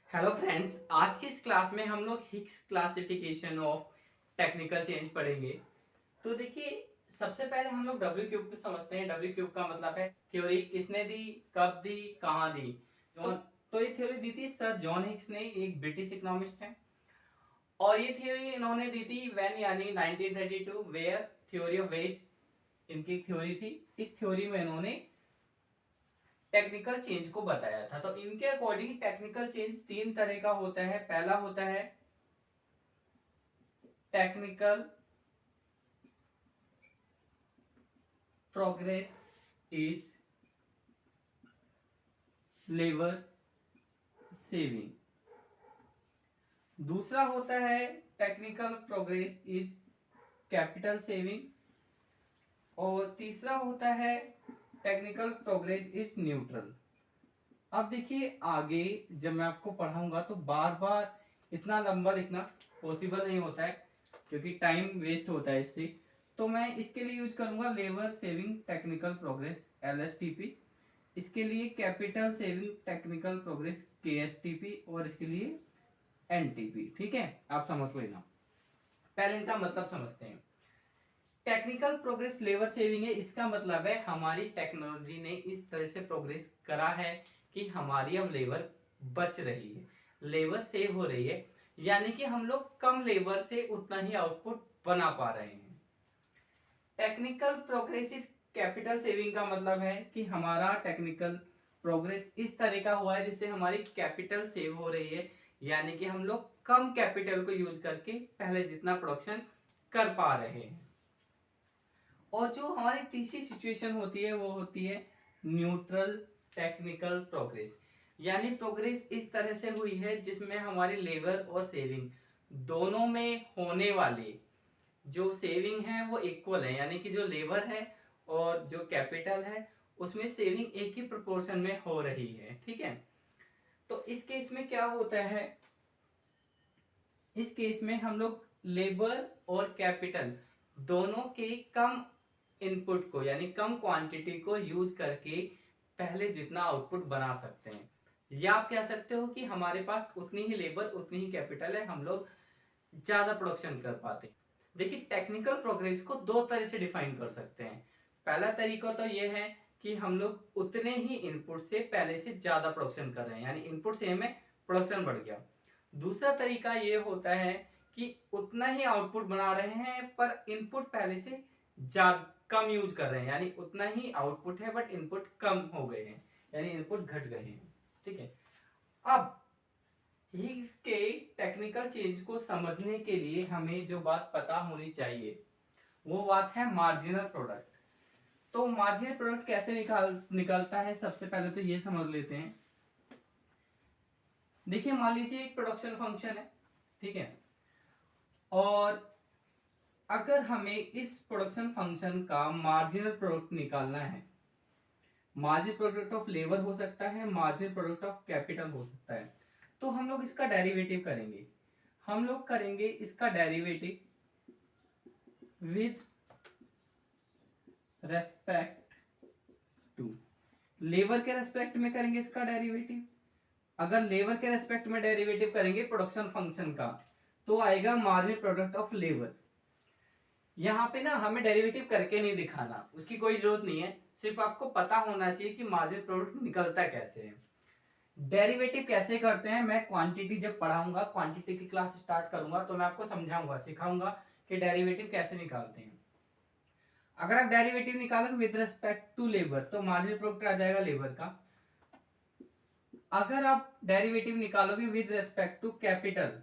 Hello friends, आज की इस क्लास में हम लोग Higgs classification of technical change पढ़ेंगे। तो देखिए, सबसे पहले हम लोग डब्ल्यू क्यूब को समझते हैं। डब्ल्यू क्यूब का मतलब है थ्योरी किसने दी, कब दी, कहाँ दी। तो ये थ्योरी दी थी सर जॉन हिग्स ने, एक ब्रिटिश इकोनॉमिस्ट है। और ये थ्योरी इन्होंने दी थी व्हेन यानी 1932 वेयर थ्योरी ऑफ वेज इनकी थ्योरी थी। इस थ्योरी में इन्होंने टेक्निकल चेंज को बताया था। तो इनके अकॉर्डिंग टेक्निकल चेंज तीन तरह का होता है। पहला होता है technical progress is labour saving. दूसरा होता है technical progress is capital saving. और तीसरा होता है टेक्निकल प्रोग्रेस इज न्यूट्रल। अब देखिए, आगे जब मैं आपको पढ़ाऊंगा तो बार बार इतना लंबा लिखना पॉसिबल नहीं होता है, क्योंकि टाइम वेस्ट होता है इससे। तो मैं इसके लिए यूज करूंगा labour saving technical progress LSTP, इसके लिए capital saving technical progress KSTP, और इसके लिए NTP। ठीक है, आप समझ लेना। पहले इनका मतलब समझते हैं। टेक्निकल प्रोग्रेस लेबर सेविंग है, इसका मतलब है हमारी टेक्नोलॉजी ने इस तरह से प्रोग्रेस करा है कि हमारी अब लेबर बच रही है, लेबर सेव हो रही है। यानी कि हम लोग कम लेबर से उतना ही आउटपुट बना पा रहे हैं। Technical progress is capital saving का मतलब है कि हमारा टेक्निकल प्रोग्रेस इस तरह का हुआ है जिससे हमारी कैपिटल सेव हो रही है। यानी कि हम लोग कम कैपिटल को यूज करके पहले जितना प्रोडक्शन कर पा रहे हैं। और जो हमारी तीसरी सिचुएशन होती है वो होती है न्यूट्रल टेक्निकल प्रोग्रेस। यानी प्रोग्रेस इस तरह से हुई है जिसमें हमारी लेबर और सेविंग दोनों में होने वाले जो सेविंग है वो इक्वल है। यानी कि जो लेबर है और जो कैपिटल है उसमें सेविंग एक ही प्रोपोर्शन में हो रही है। ठीक है, तो इस केस में क्या होता है, इस केस में हम लोग लेबर और कैपिटल दोनों के कम इनपुट को यानी कम क्वांटिटी को यूज करके पहले जितना आउटपुट बना सकते हैं। या आप कह सकते हो कि हमारे पास उतनी ही लेबर उतनी ही कैपिटल है, हम लोग ज्यादा प्रोडक्शन कर पाते हैं। देखिए, टेक्निकल प्रोग्रेस को दो तरह से डिफाइन कर सकते हैं। पहला तरीका तो यह है कि हम लोग उतने ही इनपुट से पहले से ज्यादा प्रोडक्शन कर रहे हैं, यानी इनपुट सेम है, प्रोडक्शन बढ़ गया। दूसरा तरीका यह होता है कि उतना ही आउटपुट बना रहे हैं पर इनपुट पहले से ज्यादा कम यूज कर रहे हैं, यानी उतना ही आउटपुट है बट इनपुट कम हो गए हैं, यानी इनपुट घट गए हैं। ठीक है, अब हिग्स के टेक्निकल चेंज को समझने के लिए हमें जो बात पता होनी चाहिए वो बात है मार्जिनल प्रोडक्ट। तो मार्जिनल प्रोडक्ट कैसे निकलता है, सबसे पहले तो ये समझ लेते हैं। देखिए, मान लीजिए एक प्रोडक्शन फंक्शन है, ठीक है, और अगर हमें इस प्रोडक्शन फंक्शन का मार्जिनल प्रोडक्ट निकालना है, मार्जिनल प्रोडक्ट ऑफ लेबर हो सकता है, मार्जिनल प्रोडक्ट ऑफ कैपिटल हो सकता है, तो हम लोग इसका डेरिवेटिव करेंगे। हम लोग करेंगे इसका derivative with respect to, labour के रेस्पेक्ट में करेंगे इसका डेरिवेटिव। अगर लेबर के रेस्पेक्ट में डेरिवेटिव करेंगे प्रोडक्शन फंक्शन का तो आएगा मार्जिनल प्रोडक्ट ऑफ लेबर। यहाँ पे ना हमें डेरिवेटिव करके नहीं दिखाना, उसकी कोई जरूरत नहीं है, सिर्फ आपको पता होना चाहिए कि मार्जिनल प्रोडक्ट निकलता कैसे है। डेरिवेटिव कैसे करते हैं मैं क्वांटिटी जब पढ़ाऊंगा, क्वांटिटी की क्लास स्टार्ट करूंगा तो मैं आपको समझाऊंगा, सिखाऊंगा कि डेरिवेटिव कैसे निकालते हैं। अगर आप डेरिवेटिव निकालोगे विद रिस्पेक्ट टू लेबर तो मार्जिनल प्रोडक्ट आ जाएगा लेबर का। अगर आप डेरिवेटिव निकालोगे विद रिस्पेक्ट टू कैपिटल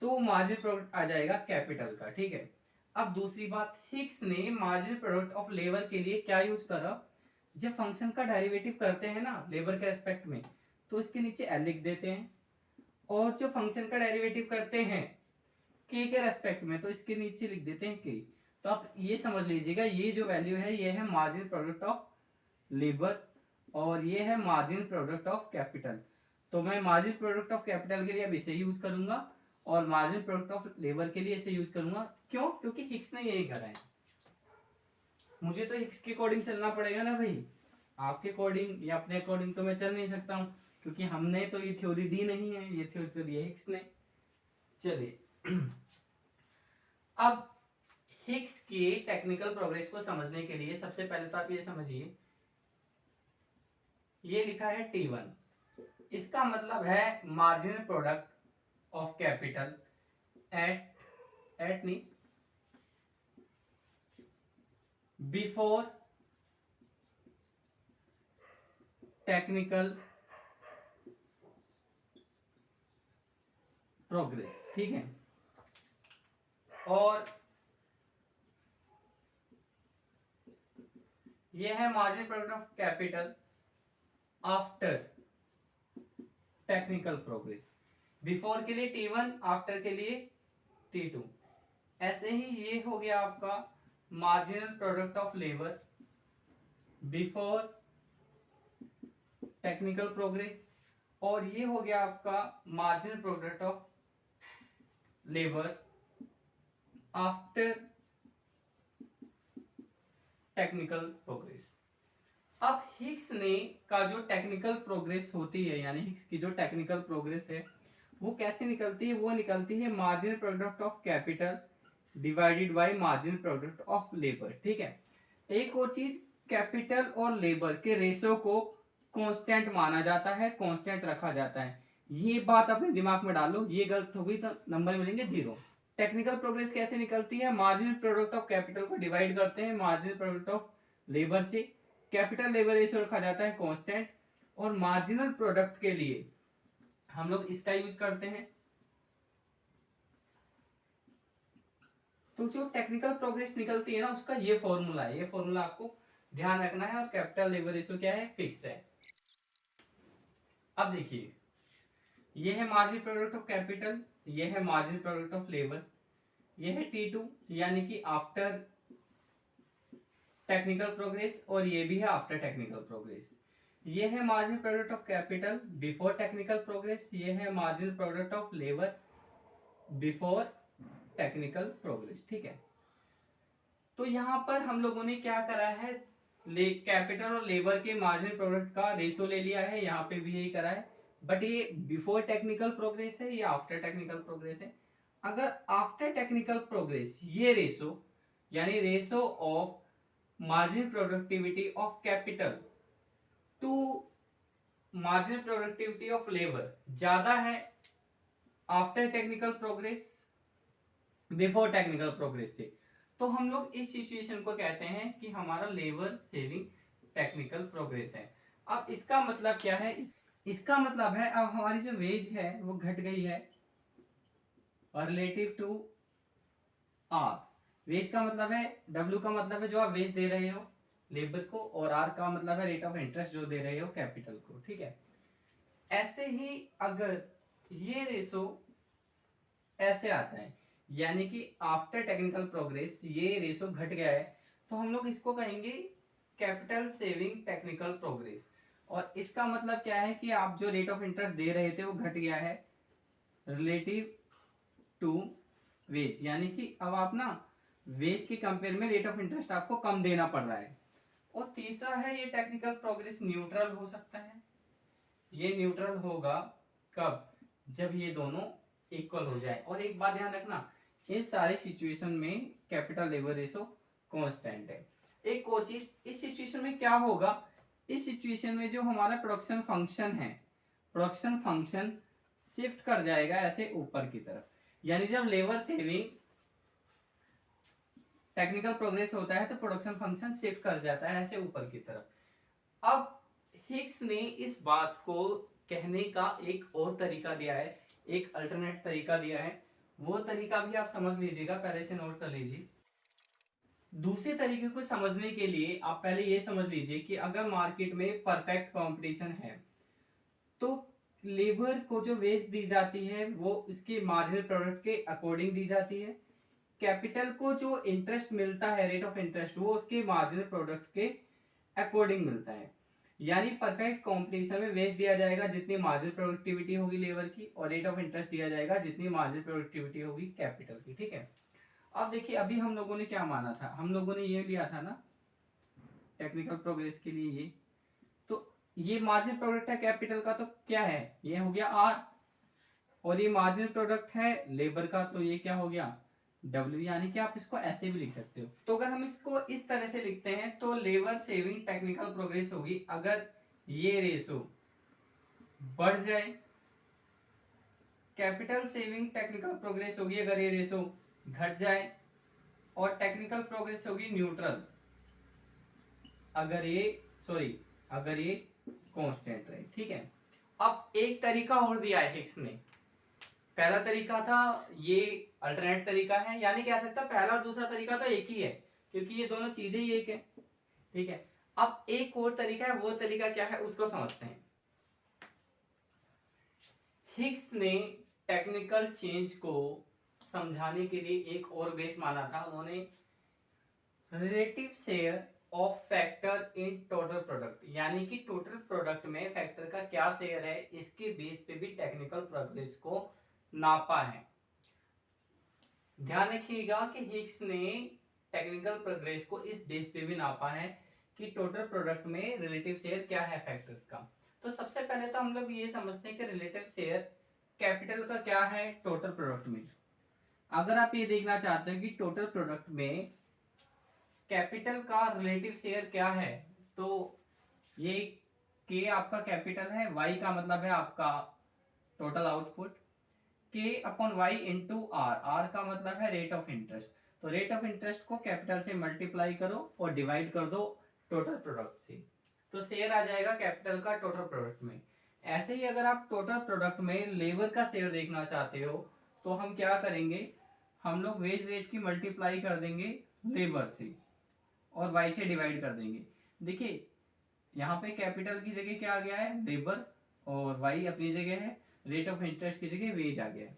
तो मार्जिनल प्रोडक्ट आ जाएगा कैपिटल का। ठीक है, अब दूसरी बात, हिग्स ने मार्जिनल प्रोडक्ट ऑफ लेबर के लिए क्या यूज करा, जब फंक्शन का डेरिवेटिव करते हैं ना लेबर के रेस्पेक्ट में तो इसके नीचे एल लिख देते हैं, और जो फंक्शन का डेरिवेटिव करते हैं के रेस्पेक्ट में तो इसके नीचे लिख देते हैं के। तो आप ये समझ लीजिएगा, ये जो वैल्यू है ये है मार्जिनल प्रोडक्ट ऑफ लेबर और ये है मार्जिनल प्रोडक्ट ऑफ कैपिटल। तो मैं मार्जिनल प्रोडक्ट ऑफ कैपिटल के लिए अब इसे यूज करूंगा और मार्जिनल प्रोडक्ट ऑफ लेबर के लिए इसे यूज करूंगा। क्यों? क्योंकि हिग्स ने यही करा है, मुझे तो हिग्स के अकॉर्डिंग चलना पड़ेगा ना भाई, आपके अकॉर्डिंग या अपने अकॉर्डिंग तो मैं चल नहीं सकता हूं। क्योंकि हमने तो ये थ्योरी दी नहीं है, ये थ्योरी तो दी है हिग्स ने। चलिए अब हिग्स की टेक्निकल प्रोग्रेस को समझने के लिए सबसे पहले तो आप ये समझिए, ये लिखा है T1, इसका मतलब है marginal product of capital eight नहीं, बिफोर टेक्निकल प्रोग्रेस, ठीक है। और ये है marginal product of capital after technical progress. Before के लिए T1, आफ्टर के लिए T2। ऐसे ही ये हो गया आपका marginal product of labour before technical progress, और ये हो गया आपका marginal product of labour after technical progress. अब हिग्स ने का जो टेक्निकल प्रोग्रेस होती है, यानी हिग्स की जो टेक्निकल प्रोग्रेस है वो कैसे निकलती है, वो निकलती है marginal product of capital divided by marginal product of labour, ठीक है। एक और चीज, कैपिटल और लेबर के रेशो को कांस्टेंट माना जाता है, कांस्टेंट रखा जाता है। ये बात अपने दिमाग में डालो, ये गलत हो गई तो नंबर मिलेंगे 0। टेक्निकल प्रोग्रेस कैसे निकलती है, मार्जिनल प्रोडक्ट ऑफ कैपिटल को डिवाइड करते हैं मार्जिनल प्रोडक्ट ऑफ लेबर से, कैपिटल लेबर रेशियो रखा जाता है कांस्टेंट, और मार्जिनल प्रोडक्ट के लिए हम लोग इसका यूज करते हैं। तो जो टेक्निकल प्रोग्रेस निकलती है ना, उसका ये फॉर्मूला है, ये फॉर्मूला आपको ध्यान रखना है। और कैपिटल लेबर रेशियो क्या है, फिक्स है। अब देखिए, ये है मार्जिनल प्रोडक्ट ऑफ कैपिटल, ये है मार्जिनल प्रोडक्ट ऑफ लेबर, ये है T2 यानी कि आफ्टर टेक्निकल प्रोग्रेस, और ये भी है आफ्टर टेक्निकल प्रोग्रेस। ये है marginal product of capital before technical progress, ये है marginal product of labour before technical progress, ठीक है। तो यहां पर हम लोगों ने क्या करा है, कैपिटल और लेबर के मार्जिनल प्रोडक्ट का रेशो ले लिया है, यहाँ पे भी यही करा है। बट ये बिफोर टेक्निकल प्रोग्रेस है या आफ्टर टेक्निकल प्रोग्रेस है। अगर आफ्टर टेक्निकल प्रोग्रेस ये रेशो, यानी ratio of marginal productivity of capital to marginal productivity of labour ज्यादा है after technical progress before technical progress से, तो हम लोग इस सिचुएशन को कहते हैं कि हमारा लेबर सेविंग टेक्निकल प्रोग्रेस है। अब इसका मतलब क्या है, इसका मतलब है अब हमारी जो वेज है वो घट गई है रिलेटिव टू आर। वेज का मतलब है, डब्ल्यू का मतलब है जो आप वेज दे रहे हो लेबर को, और आर का मतलब है रेट ऑफ इंटरेस्ट जो दे रहे हो कैपिटल को, ठीक है। ऐसे ही अगर ये रेशो ऐसे आता है, यानी कि आफ्टर टेक्निकल प्रोग्रेस ये रेशो घट गया है, तो हम लोग इसको कहेंगे कैपिटल सेविंग टेक्निकल प्रोग्रेस। और इसका मतलब क्या है कि आप जो रेट ऑफ इंटरेस्ट दे रहे थे वो घट गया है रिलेटिव टू वेज, यानी कि अब आप ना वेज के कंपेयर में रेट ऑफ इंटरेस्ट आपको कम देना पड़ रहा है। और तीसरा है, ये टेक्निकल प्रोग्रेस न्यूट्रल हो सकता है। ये न्यूट्रल होगा कब, जब ये दोनों इक्वल हो जाए। और एक बात ध्यान रखना, इस सारे सिचुएशन में कैपिटल लेबर रेशो कांस्टेंट है। एक और चीज, इस सिचुएशन में क्या होगा, इस सिचुएशन में जो हमारा प्रोडक्शन फंक्शन है, प्रोडक्शन फंक्शन शिफ्ट कर जाएगा ऐसे ऊपर की तरफ। यानी जब लेबर सेविंग टेक्निकल प्रोग्रेस होता है तो प्रोडक्शन फंक्शन शिफ्ट कर जाता है ऐसे ऊपर की तरफ। अब हिग्स ने इस बात को कहने का एक और तरीका दिया है, एक अल्टरनेट तरीका दिया है। वो तरीका भी आप समझ लीजिएगा, पहले से नोट कर लीजिए। दूसरे तरीके को समझने के लिए आप पहले ये समझ लीजिए कि अगर मार्केट में परफेक्ट कंपटीशन है तो लेबर को जो वेज दी जाती है वो उसके मार्जिनल प्रोडक्ट के अकॉर्डिंग दी जाती है। कैपिटल को जो इंटरेस्ट मिलता है, रेट ऑफ इंटरेस्ट, वो उसके मार्जिनल प्रोडक्ट के अकॉर्डिंग मिलता है। यानी परफेक्ट कंपटीशन में वेज दिया जाएगा जितनी मार्जिनल प्रोडक्टिविटी होगी लेबर की, और रेट ऑफ इंटरेस्ट दिया जाएगा जितनी मार्जिनल प्रोडक्टिविटी होगी कैपिटल की, ठीक है। अब देखिए, अभी हम लोगों ने क्या माना था, हम लोगों ने ये लिया था ना टेक्निकल प्रोग्रेस के लिए ये, तो ये मार्जिनल प्रोडक्ट है कैपिटल का, तो क्या है, ये हो गया आर, और ये मार्जिनल प्रोडक्ट है लेबर का, तो ये क्या हो गया डब्ल्यू। यानी कि आप इसको ऐसे भी लिख सकते हो। तो अगर हम इसको इस तरह से लिखते हैं तो लेबर सेविंग टेक्निकल प्रोग्रेस होगी अगर ये रेशो बढ़ जाए, कैपिटल सेविंग टेक्निकल प्रोग्रेस होगी अगर ये रेशो घट जाए, और टेक्निकल प्रोग्रेस होगी न्यूट्रल अगर ये अगर ये कांस्टेंट रहे। ठीक है, अब एक तरीका और दिया है हिक्स ने। पहला तरीका था ये अल्टरनेट तरीका है, यानी कह सकता पहला और दूसरा तरीका तो एक ही है क्योंकि ये दोनों चीजें ही एक है। ठीक है, अब एक और तरीका है, वो तरीका क्या है उसको समझते हैं। हिक्स ने टेक्निकल चेंज को समझाने के लिए एक और बेस माना था, उन्होंने relative share of factor in total product, यानी कि टोटल प्रोडक्ट में फैक्टर का क्या शेयर है इसके बेस पे भी टेक्निकल प्रोग्रेस को नापा है। ध्यान रखिएगा कि हिक्स ने टेक्निकल प्रोग्रेस को इस बेस पे भी नापा है कि टोटल प्रोडक्ट में रिलेटिव शेयर क्या है फैक्टर्स का। तो सबसे पहले तो हम लोग ये समझते हैं कि रिलेटिव शेयर कैपिटल का क्या है टोटल प्रोडक्ट में। अगर आप ये देखना चाहते हो कि टोटल प्रोडक्ट में कैपिटल का रिलेटिव शेयर क्या है, तो ये के आपका कैपिटल है, वाई का मतलब है आपका total output, K upon Y into R, R का मतलब है रेट ऑफ इंटरेस्ट। तो रेट ऑफ इंटरेस्ट को कैपिटल से मल्टीप्लाई करो और डिवाइड कर दो टोटल प्रोडक्ट से, तो शेयर आ जाएगा कैपिटल का टोटल प्रोडक्ट में। ऐसे ही अगर आप टोटल प्रोडक्ट में लेबर का शेयर देखना चाहते हो तो हम क्या करेंगे, हम लोग वेज रेट की मल्टीप्लाई कर देंगे लेबर से और वाई से डिवाइड कर देंगे। देखिए यहाँ पे कैपिटल की जगह क्या आ गया है लेबर, और वाई अपनी जगह है, रेट ऑफ इंटरेस्ट की जगह वेज आ गया है।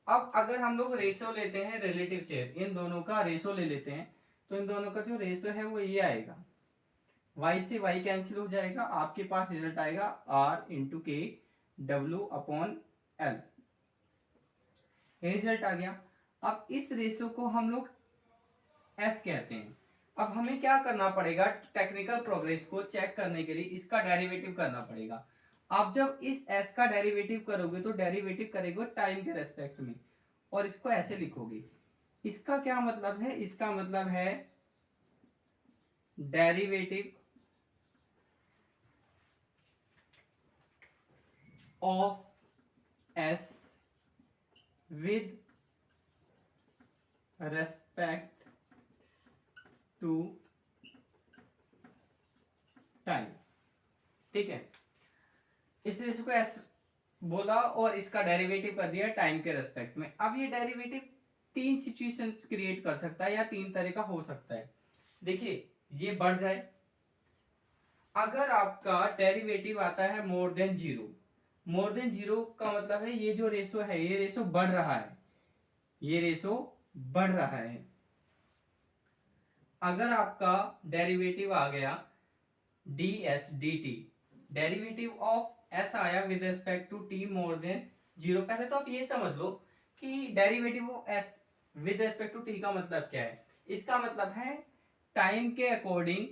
अब अगर हम लोग रेशो लेते हैं रिलेटिव शेयर, इन दोनों का रेशो ले लेते हैं, तो इन दोनों का जो रेशो है वो ये आएगा, y से y कैंसिल हो जाएगा, आपके पास रिजल्ट आएगा r इंटू के डब्ल्यू अपॉन एल, ये रिजल्ट आ गया। अब इस रेशो को हम लोग s कहते हैं। अब हमें क्या करना पड़ेगा, टेक्निकल प्रोग्रेस को चेक करने के लिए इसका डेरिवेटिव करना पड़ेगा। आप जब इस s का डेरिवेटिव करोगे तो डेरिवेटिव करेंगे टाइम के रेस्पेक्ट में, और इसको ऐसे लिखोगे। इसका क्या मतलब है, इसका मतलब है derivative of s with respect to time. ठीक है, इस रेशो को s बोला और इसका डेरिवेटिव कर दिया टाइम के रेस्पेक्ट में। अब ये डेरिवेटिव तीन सिचुएशंस क्रिएट कर सकता है या तीन तरह का हो सकता है। देखिए ये बढ़ जाए, अगर आपका डेरिवेटिव आता है मोर देन जीरो, मोर देन जीरो का मतलब है ये जो रेशो है ये रेशो बढ़ रहा है, ये रेशो बढ़ रहा है। अगर आपका डेरिवेटिव आ गया D S D T, derivative of S आया with respect to T more than zero. पहले तो आप ये समझ लो कि derivative of S with respect to T का मतलब क्या है। इसका मतलब है टाइम के अकॉर्डिंग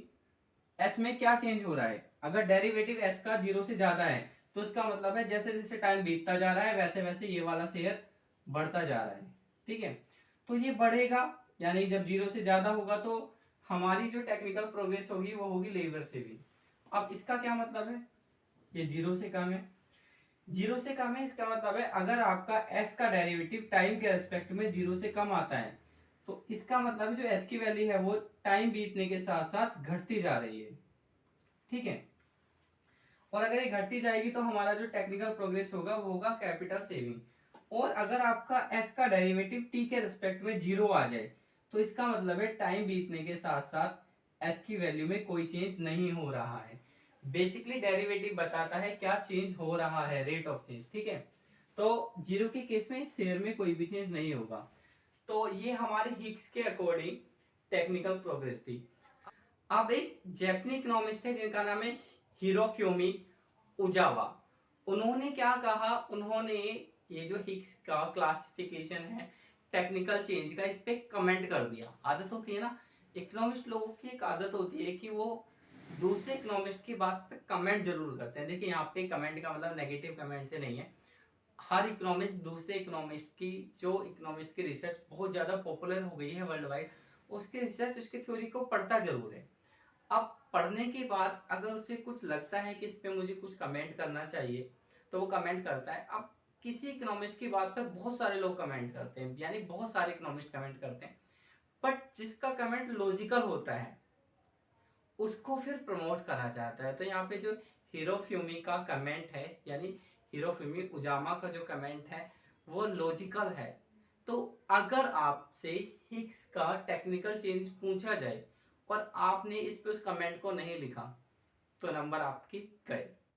एस में क्या चेंज हो रहा है। अगर डेरिवेटिव एस का जीरो से ज्यादा है तो इसका मतलब है जैसे जैसे टाइम बीतता जा रहा है वैसे वैसे ये वाला शेयर बढ़ता जा रहा है। ठीक है, तो ये बढ़ेगा, यानी जब जीरो से ज्यादा होगा तो हमारी जो टेक्निकल प्रोग्रेस होगी वो होगी लेबर सेविंग। अब इसका क्या मतलब है, ये जीरो से कम है, जीरो से कम है, इसका मतलब है अगर आपका s का डेरिवेटिव टाइम के रेस्पेक्ट में जीरो से कम आता है तो इसका मतलब है जो s की वैल्यू है वो टाइम बीतने के साथ साथ घटती जा रही है। ठीक है, और अगर ये घटती जाएगी तो हमारा जो टेक्निकल प्रोग्रेस होगा वो होगा कैपिटल सेविंग। और अगर आपका s का डेरिवेटिव t के रिस्पेक्ट में जीरो आ जाए तो इसका मतलब है टाइम बीतने के साथ साथ s की वैल्यू में कोई चेंज नहीं हो रहा है। बेसिकली डेरिवेटिव बताता है क्या चेंज हो रहा है, रेट ऑफ चेंज। ठीक है, तो जीरो के केस में शेयर में कोई भी चेंज नहीं होगा। तो ये हमारे हिक्स के अकॉर्डिंग टेक्निकल प्रोग्रेस थी। अब एक जापानी इकोनॉमिस्ट है जिनका नाम है हिरोफ्यूमी उजावा, उन्होंने क्या कहा, उन्होंने ये जो हिक्स का क्लासिफिकेशन है टेक्निकल चेंज का इस पे कमेंट कर दिया। आदत होती है ना इकोनॉमिस्ट लोगों की, एक आदत होती है कि वो दूसरे इकोनॉमिस्ट की बात पे कमेंट जरूर करते हैं। देखिए यहाँ पे कमेंट का मतलब नेगेटिव कमेंट से नहीं है, हर इकोनॉमिस्ट दूसरे इकोनॉमिस्ट की, जो इकोनॉमिस्ट की रिसर्च बहुत ज़्यादा पॉपुलर हो गई है वर्ल्ड वाइड, उसकी रिसर्च, उसकी थ्योरी को पढ़ता जरूर है। अब पढ़ने के बाद अगर उसे कुछ लगता है कि इस पे मुझे कुछ कमेंट करना चाहिए तो वो कमेंट करता है। अब किसी इकोनॉमिस्ट की बात पर बहुत सारे लोग कमेंट करते हैं, यानी बहुत सारे इकोनॉमिस्ट कमेंट करते हैं, बट जिसका कमेंट लॉजिकल होता है उसको फिर प्रमोट करा जाता है। तो यहाँ पे जो हिरोफ्यूमी का कमेंट है, यानी हिरोफ्यूमी उजामा का जो कमेंट है वो लॉजिकल है। तो अगर आपसे हिग्स का टेक्निकल चेंज पूछा जाए और आपने इस पे उस कमेंट को नहीं लिखा तो नंबर आपके गए।